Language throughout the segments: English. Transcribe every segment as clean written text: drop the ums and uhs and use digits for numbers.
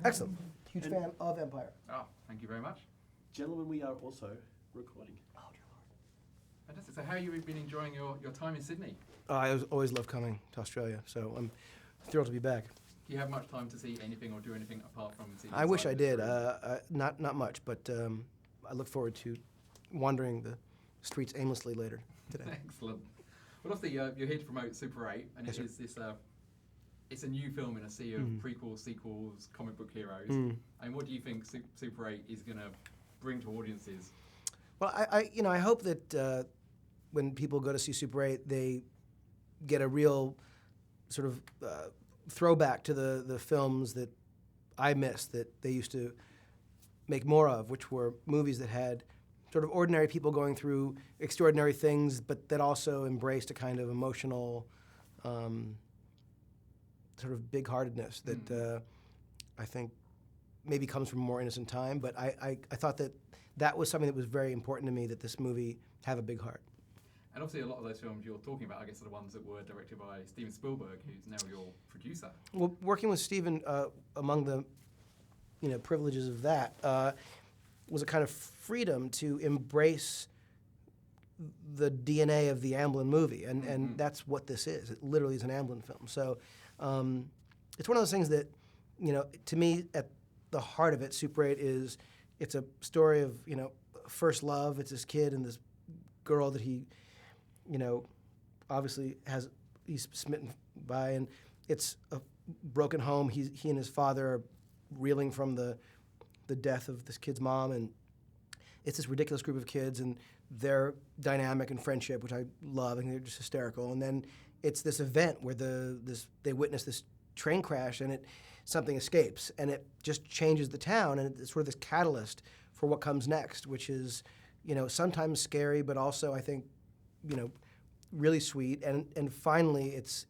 Excellent. Huge fan of Empire. Oh, thank you very much. Gentlemen, we are also recording. Oh, dear Lord. Fantastic. So how have you been enjoying your time in Sydney? I always love coming to Australia, so I'm thrilled to be back. Do you have much time to see anything or do anything apart from seeing? I wish I did. Not much, but I look forward to wandering the streets aimlessly later today. Excellent. Well, obviously you're here to promote Super 8, and Yes, it is this. It's a new film in a sea of prequels, sequels, comic book heroes. And what do you think Super 8 is going to bring to audiences? Well, I hope that when people go to see Super 8, they get a real sort of throwback to the films that I missed, that they used to make more of, which were movies that had sort of ordinary people going through extraordinary things, but that also embraced a kind of emotional sort of big-heartedness that I think maybe comes from a more innocent time. But I thought that was something that was very important to me, that this movie have a big heart. And obviously a lot of those films you're talking about, I guess, are the ones that were directed by Steven Spielberg, who's now your producer. Well, working with Steven, among the privileges of that, was a kind of freedom to embrace the DNA of the Amblin movie, and that's what this is. It literally is an Amblin film. So it's one of those things that, to me, at the heart of it, Super 8 it's a story of, first love. It's this kid and this girl that he, obviously he's smitten by, and it's a broken home. He and his father are reeling from the death of this kid's mom, and it's this ridiculous group of kids and their dynamic and friendship, which I love, and they're just hysterical. And then it's this event where they witness this train crash, and something escapes, and it just changes the town, and it's sort of this catalyst for what comes next, which is, sometimes scary, but also I think, really sweet. And finally, it's,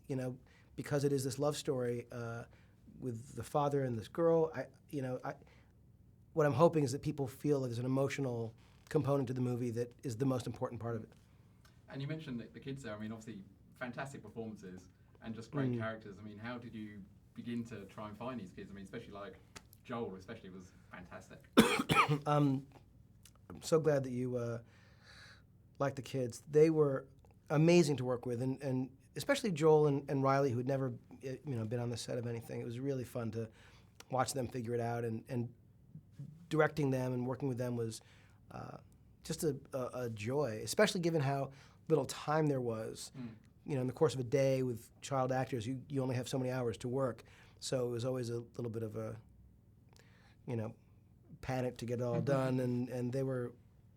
because it is this love story with the father and this girl, what I'm hoping is that people feel that there's an emotional component to the movie that is the most important part of it. And you mentioned the kids there. I mean, obviously, fantastic performances and just great characters. I mean, how did you begin to try and find these kids? I mean, especially like Joel, was fantastic. I'm so glad that you like the kids. They were amazing to work with, and especially Joel and Riley, who had never been on the set of anything. It was really fun to watch them figure it out, and directing them and working with them was just a joy, especially given how little time there was. In the course of a day with child actors, you only have so many hours to work, so it was always a little bit of a panic to get it all done, and they were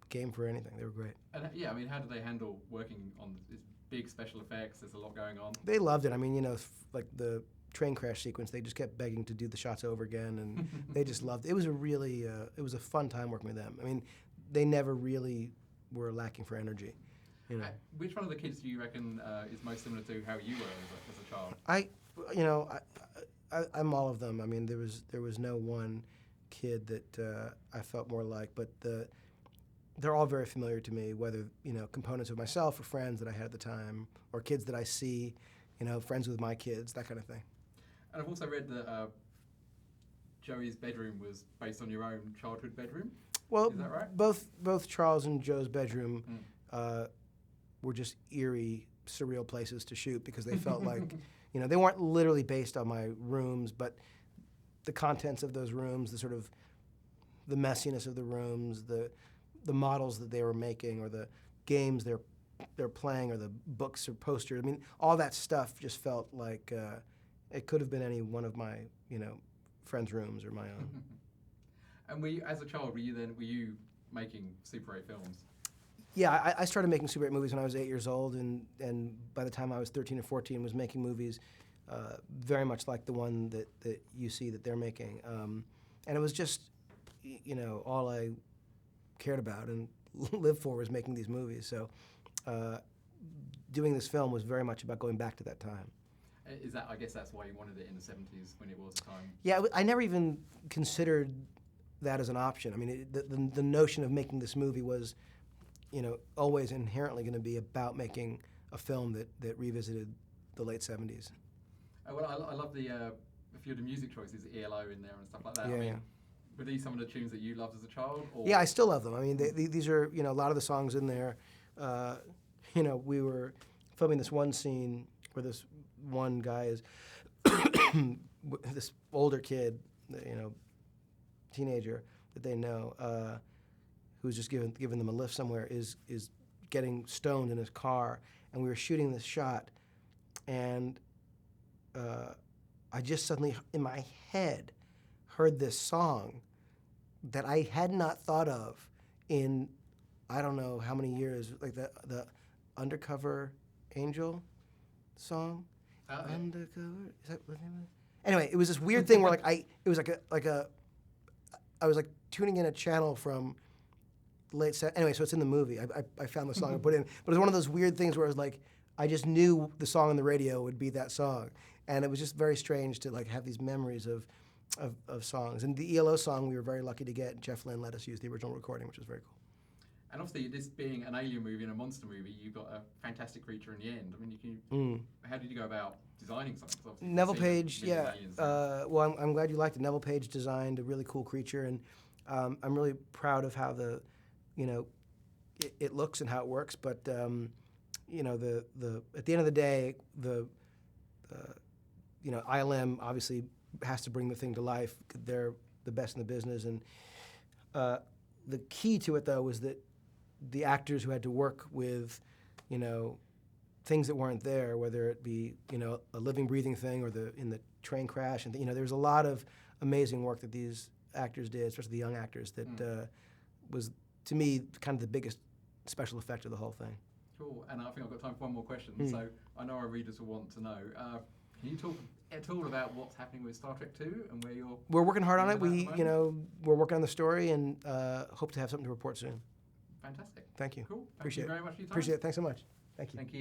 game for anything. They were great. And I mean, how did they handle working on this big special effects? There's a lot going on. They loved it. I mean, like the train crash sequence, they just kept begging to do the shots over again, and they just loved it. It was it was a fun time working with them. I mean, they never really were lacking for energy. Which one of the kids do you reckon is most similar to how you were as a child? I'm all of them. I mean, there was no one kid that I felt more like, but they're all very familiar to me, whether, components of myself or friends that I had at the time, or kids that I see, friends with my kids, that kind of thing. And I've also read that Joey's bedroom was based on your own childhood bedroom. Well, is that right? Both Charles and Joe's bedroom were just eerie, surreal places to shoot, because they felt like, they weren't literally based on my rooms, but the contents of those rooms, the sort of the messiness of the rooms, the models that they were making, or the games they're playing, or the books or posters. I mean, all that stuff just felt like it could have been any one of my, friends' rooms or my own. And as a child, were you making Super 8 films? Yeah, I started making Super 8 movies when I was 8 years old, and by the time I was 13 or 14, was making movies very much like the one that you see that they're making. And it was just, all I cared about and lived for was making these movies. So doing this film was very much about going back to that time. I guess that's why you wanted it in the 70s, when it was a time. Yeah, I never even considered that as an option. I mean, the notion of making this movie was, always inherently going to be about making a film that revisited the late 70s. Well, I love the a few of the music choices, ELO in there and stuff like that. Yeah, I mean, yeah. were these some of the tunes that you loved as a child? Or? Yeah, I still love them. I mean, these are, a lot of the songs in there. We were filming this one scene where this one guy is this older kid, teenager that they know, who's just giving them a lift somewhere, is getting stoned in his car, and we were shooting this shot, and I just suddenly in my head heard this song that I had not thought of in I don't know how many years, like the Undercover Angel song. Oh, yeah. Undercover, is that what the name of it? Anyway, it was this weird thing where I was like tuning in a channel from late set. Anyway, so it's in the movie. I found the song and put it in, but it was one of those weird things where it was like I just knew the song on the radio would be that song, and it was just very strange to like have these memories of songs. And the ELO song we were very lucky to get. Jeff Lynne let us use the original recording, which was very cool. And obviously, this being an alien movie and a monster movie, you got a fantastic creature in the end. I mean, how did you go about designing something? 'Cause obviously Neville you've seen Page, million yeah. aliens. Well, I'm glad you liked it. Neville Page designed a really cool creature, and I'm really proud of how it looks and how it works. But the at the end of the day, ILM obviously has to bring the thing to life. They're the best in the business, and the key to it though was that the actors who had to work with, things that weren't there, whether it be a living, breathing thing or in the train crash, and there was a lot of amazing work that these actors did, especially the young actors. That was to me kind of the biggest special effect of the whole thing. Cool. And I think I've got time for one more question. So I know our readers will want to know. Can you talk at all about what's happening with Star Trek 2 and where you're? We're working hard on it. thinking about at the moment? We're working on the story and hope to have something to report soon. Fantastic. Thank you. Cool. Appreciate Thank you it. very much for your time. Appreciate it. Thanks so much. Thank you. Thank you.